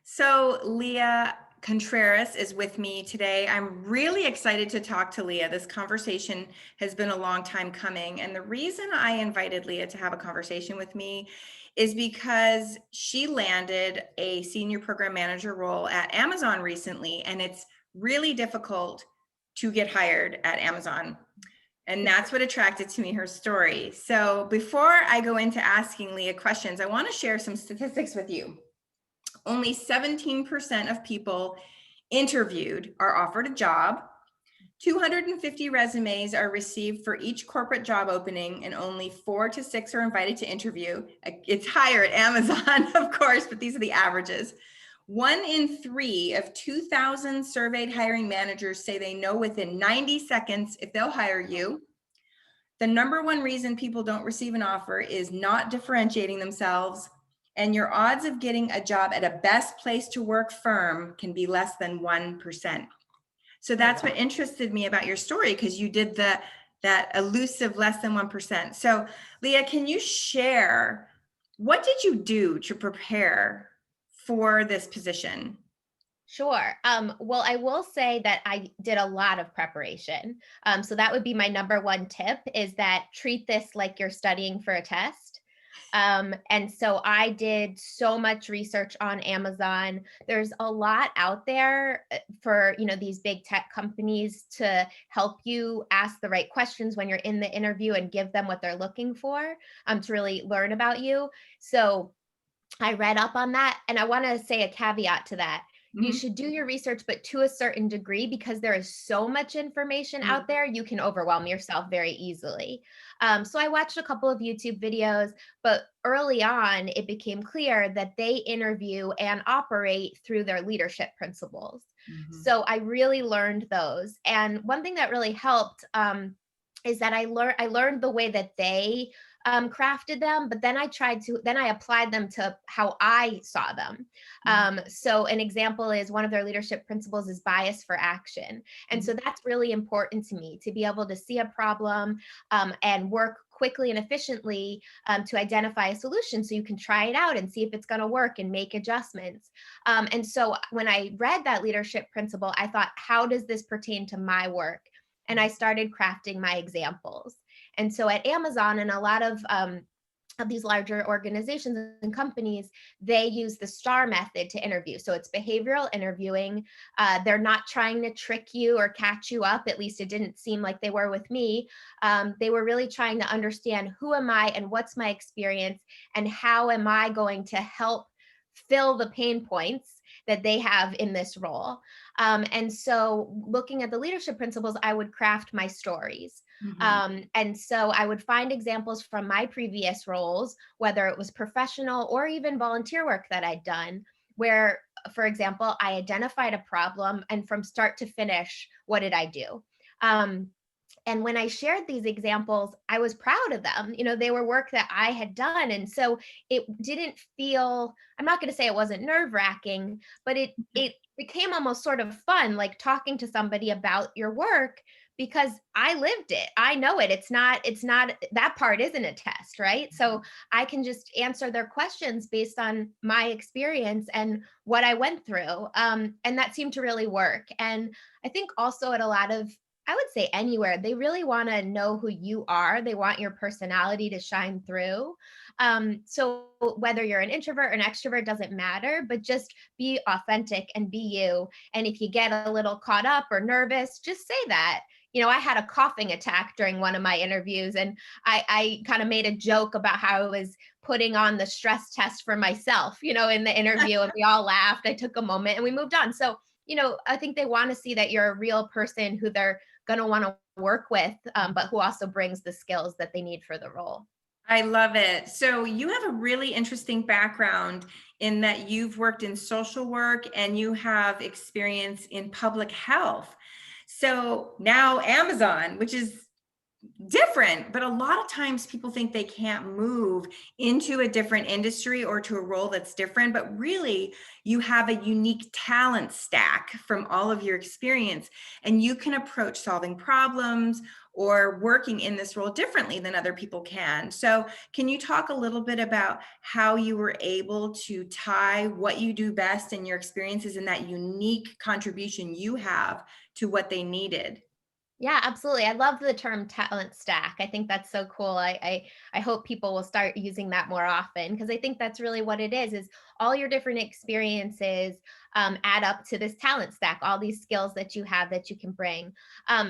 So Leah Contreras is with me today. I'm really excited to talk to Leah. This conversation has been a long time coming. And the reason I invited Leah to have a conversation with me is because she landed a senior program manager role at Amazon recently, and it's really difficult to get hired at Amazon. And that's what attracted to me, her story. So before I go into asking Leah questions, I want to share some statistics with you. Only 17% of people interviewed are offered a job. 250 resumes are received for each corporate job opening, and only 4 to 6 are invited to interview. It's higher at Amazon, of course, but these are the averages. 1 in 3 of 2,000 surveyed hiring managers say they know within 90 seconds if they'll hire you. The number one reason people don't receive an offer is not differentiating themselves, and your odds of getting a job at a best place to work firm can be less than 1%. So that's what interested me about your story, because you did that elusive less than 1%. So Leah, can you share, what did you do to prepare for this position? Sure. Well, I will say that I did a lot of preparation. So that would be my number one tip is that treat this like you're studying for a test. And so I did so much research on Amazon. There's a lot out there for, these big tech companies to help you ask the right questions when you're in the interview and give them what they're looking for, to really learn about you. So I read up on that. And I want to say a caveat to that. You Mhm. should do your research, but to a certain degree, because there is so much information out there, you can overwhelm yourself very easily. So I watched a couple of YouTube videos, but early on, it became clear that they interview and operate through their leadership principles. Mhm. So I really learned those. And one thing that really helped is that I learned the way that they crafted them, but then I applied them to how I saw them. Mhm. So an example is one of their leadership principles is bias for action. And so Mhm. that's really important to me to be able to see a problem and work quickly and efficiently to identify a solution so you can try it out and see if it's going to work and make adjustments. And so when I read that leadership principle, I thought, how does this pertain to my work? And I started crafting my examples. And so at Amazon and a lot of these larger organizations and companies, they use the STAR method to interview. So it's behavioral interviewing. They're not trying to trick you or catch you up. At least it didn't seem like they were with me. They were really trying to understand who am I and what's my experience and how am I going to help fill the pain points that they have in this role. And so, looking at the leadership principles, I would craft my stories. Mhm. And so, I would find examples from my previous roles, whether it was professional or even volunteer work that I'd done, where, for example, I identified a problem and from start to finish, what did I do? And when I shared these examples, I was proud of them. They were work that I had done. And so it didn't feel, I'm not going to say it wasn't nerve wracking, but it became almost sort of fun, like talking to somebody about your work because I lived it. I know it. It's not, that part isn't a test, right? So I can just answer their questions based on my experience and what I went through. And that seemed to really work. And I think also at a lot of, I would say anywhere, they really want to know who you are. They want your personality to shine through. So whether you're an introvert or an extrovert doesn't matter, but just be authentic and be you. And if you get a little caught up or nervous, just say that. I had a coughing attack during one of my interviews, and I kind of made a joke about how I was putting on the stress test for myself, in the interview, and we all laughed. I took a moment and we moved on. So, I think they want to see that you're a real person who they're going to want to work with, but who also brings the skills that they need for the role. I love it. So you have a really interesting background in that you've worked in social work and you have experience in public health. So now Amazon, which is different, but a lot of times people think they can't move into a different industry or to a role that's different, but really you have a unique talent stack from all of your experience, and you can approach solving problems or working in this role differently than other people can. So, can you talk a little bit about how you were able to tie what you do best and your experiences and that unique contribution you have to what they needed? Yeah, absolutely. I love the term talent stack. I think that's so cool. I hope people will start using that more often because I think that's really what it is all your different experiences add up to this talent stack, all these skills that you have that you can bring.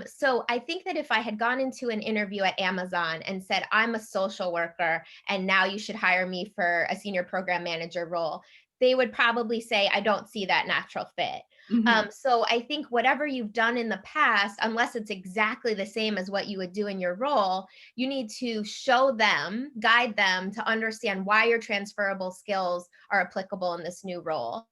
So I think that if I had gone into an interview at Amazon and said, I'm a social worker and now you should hire me for a senior program manager role, they would probably say, I don't see that natural fit. Mhm. So I think whatever you've done in the past, unless it's exactly the same as what you would do in your role, you need to show them, guide them to understand why your transferable skills are applicable in this new role.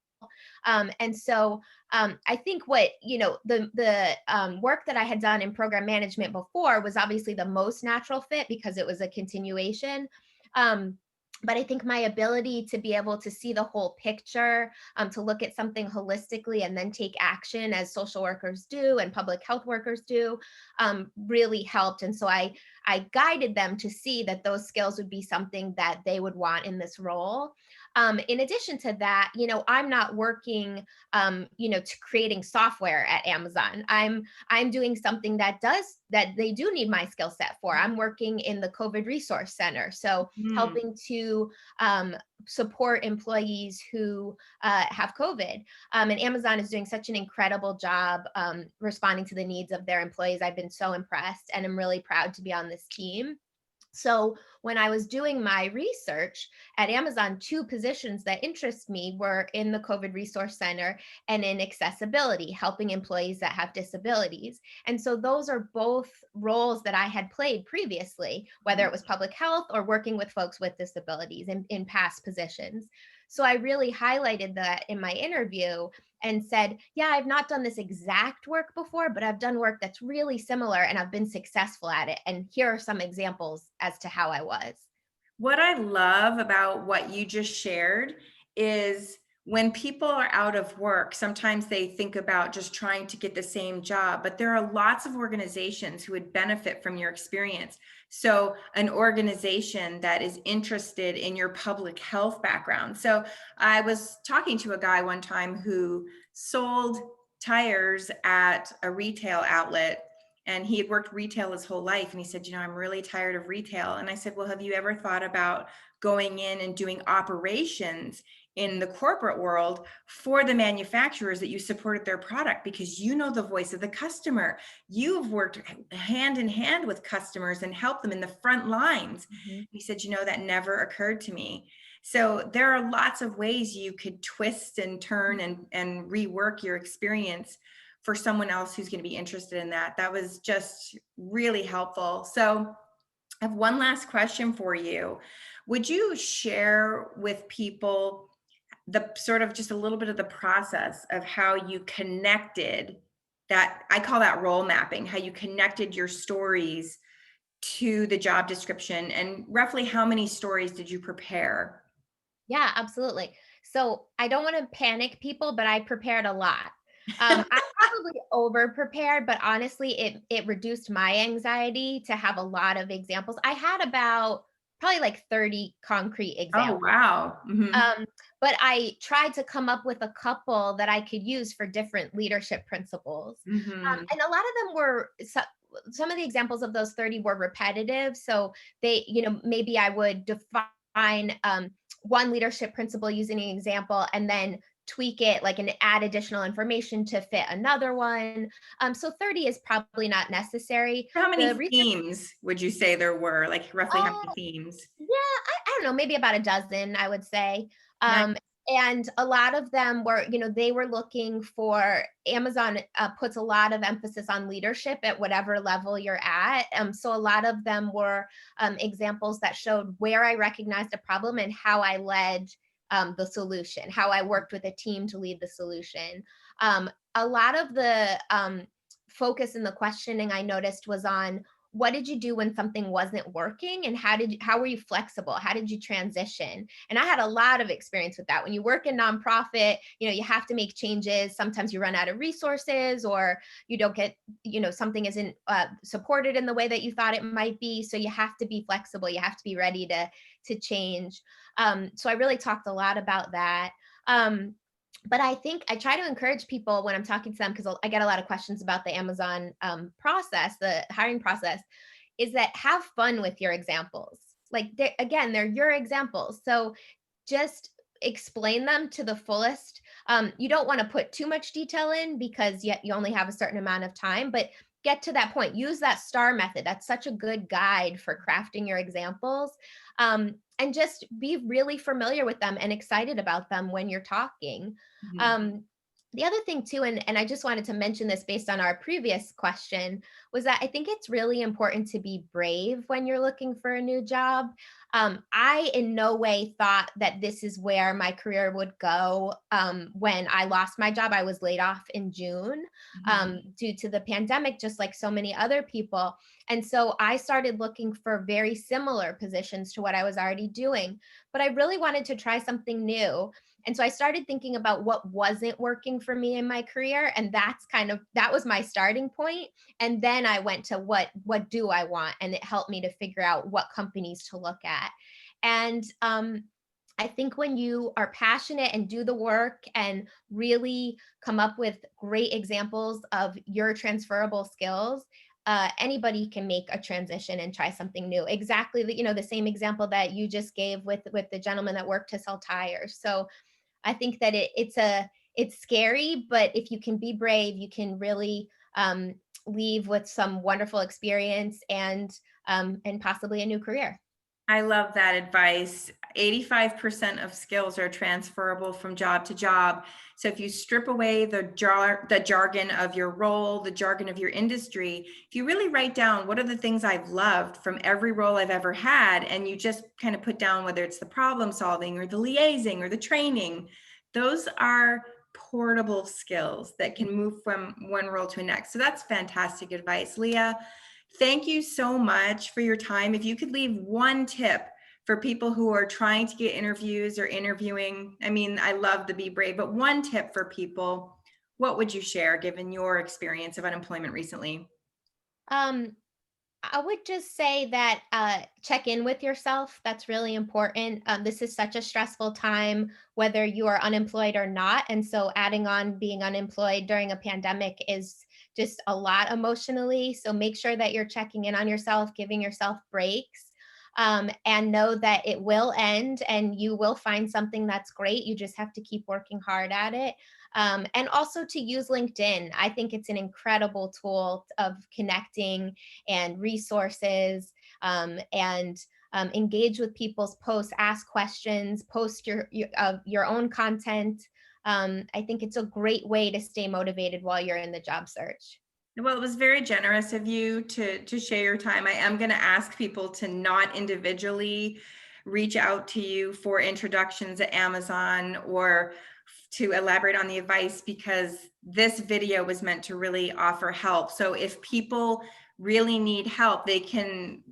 I think what the work that I had done in program management before was obviously the most natural fit because it was a continuation. Um, but I think my ability to be able to see the whole picture, to look at something holistically and then take action as social workers do and public health workers do, really helped. And so I guided them to see that those skills would be something that they would want in this role. In addition to that, I'm not working, to creating software at Amazon. I'm doing something that they do need my skill set for. I'm working in the COVID resource center, so Mm. helping to support employees who have COVID. And Amazon is doing such an incredible job responding to the needs of their employees. I've been so impressed, and I'm really proud to be on this team. So when I was doing my research at Amazon, two positions that interest me were in the COVID Resource Center and in accessibility, helping employees that have disabilities. And so those are both roles that I had played previously, whether it was public health or working with folks with disabilities in past positions. So I really highlighted that in my interview and said, yeah, I've not done this exact work before, but I've done work that's really similar and I've been successful at it. And here are some examples as to how I was. What I love about what you just shared is when people are out of work, sometimes they think about just trying to get the same job, but there are lots of organizations who would benefit from your experience. So, an organization that is interested in your public health background. So, I was talking to a guy one time who sold tires at a retail outlet, and he had worked retail his whole life, and he said, I'm really tired of retail. And I said, well, have you ever thought about going in and doing operations in the corporate world for the manufacturers that you supported their product, because you know the voice of the customer? You've worked hand in hand with customers and helped them in the front lines. Mhm. He said, that never occurred to me. So there are lots of ways you could twist and turn and rework your experience for someone else who's going to be interested in that. That was just really helpful. So I have one last question for you. Would you share with people the sort of just a little bit of the process of how you connected that? I call that role mapping, how you connected your stories to the job description, and roughly how many stories did you prepare? Yeah, absolutely. So I don't want to panic people, but I prepared a lot. I probably over prepared, but honestly, it reduced my anxiety to have a lot of examples. I had about probably like 30 concrete Oh, examples. wow. Hmm. Um, but I tried to come up with a couple that I could use for different leadership principles. Hmm. And a lot of them were some of the examples of those 30 were repetitive. So maybe I would define one leadership principle using an example and then tweak it like and add additional information to fit another one. So 30 is probably not necessary. How The many research, themes would you say there were? Like roughly how many themes? yeah, I don't know, maybe about a dozen, I would say. Nice. And a lot of them were, they were looking for Amazon puts a lot of emphasis on leadership at whatever level you're at. So a lot of them were examples that showed where I recognized a problem and how I led the solution, how I worked with a team to lead the solution. A lot of the focus in the questioning I noticed was on what did you do when something wasn't working, and how were you flexible? How did you transition? And I had a lot of experience with that. When you work in nonprofit, you have to make changes. Sometimes you run out of resources, or you don't get, something isn't supported in the way that you thought it might be. So you have to be flexible. You have to be ready to change. So I really talked a lot about that. But I think I try to encourage people when I'm talking to them, because I get a lot of questions about the Amazon process, the hiring process, is that have fun with your examples. Like, again, they're your examples. So just explain them to the fullest. You don't want to put too much detail in, because yet you only have a certain amount of time, but get to that point. Use that STAR method. That's such a good guide for crafting your examples. And just be really familiar with them and excited about them when you're talking. Mhm. Um, the other thing too, and I just wanted to mention this based on our previous question, was that I think it's really important to be brave when you're looking for a new job. I in no way thought that this is where my career would go. When I lost my job, I was laid off in June Mhm. due to the pandemic, just like so many other people. And so I started looking for very similar positions to what I was already doing, but I really wanted to try something new. And so I started thinking about what wasn't working for me in my career, and that was my starting point. And then I went to what do I want, and it helped me to figure out what companies to look at. And I think when you are passionate and do the work and really come up with great examples of your transferable skills, anybody can make a transition and try something new. Exactly, the same example that you just gave with the gentleman that worked to sell tires. So I think that it's scary, but if you can be brave, you can really leave with some wonderful experience and possibly a new career. I love that advice. 85% of skills are transferable from job to job. So if you strip away the jargon of your role, the jargon of your industry, if you really write down what are the things I've loved from every role I've ever had, and you just kind of put down whether it's the problem solving or the liaising or the training, those are portable skills that can move from one role to the next. So that's fantastic advice, Leah. Thank you so much for your time. If you could leave one tip for people who are trying to get interviews or interviewing, I mean, I love the be brave, but one tip for people, what would you share given your experience of unemployment recently? Um, I would just say that check in with yourself. That's really important. This is such a stressful time, whether you are unemployed or not. And so adding on being unemployed during a pandemic is just a lot emotionally. So make sure that you're checking in on yourself, giving yourself breaks. And know that it will end and you will find something that's great. You just have to keep working hard at it. And also to use LinkedIn. I think it's an incredible tool of connecting and resources, and engage with people's posts, ask questions, post your own content. I think it's a great way to stay motivated while you're in the job search. Well, it was very generous of you to share your time. I am going to ask people to not individually reach out to you for introductions at Amazon or to elaborate on the advice, because this video was meant to really offer help. So if people really need help, they can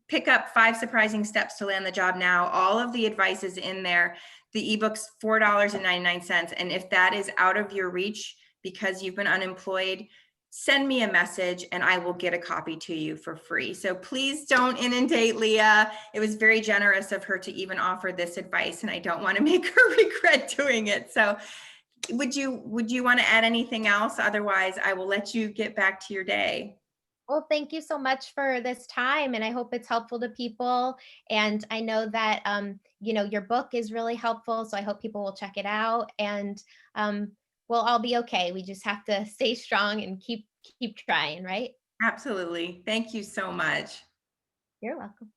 pick up 5 surprising steps to land the job now. All of the advice is in there. The ebook's $4.99. And if that is out of your reach because you've been unemployed, send me a message and I will get a copy to you for free. So please don't inundate Leah. It was very generous of her to even offer this advice, and I don't want to make her regret doing it. So would you want to add anything else? Otherwise, I will let you get back to your day. Well, thank you so much for this time, and I hope it's helpful to people. And I know that your book is really helpful, so I hope people will check it out. And we'll all be okay. We just have to stay strong and keep trying, right? Absolutely. Thank you so much. You're welcome.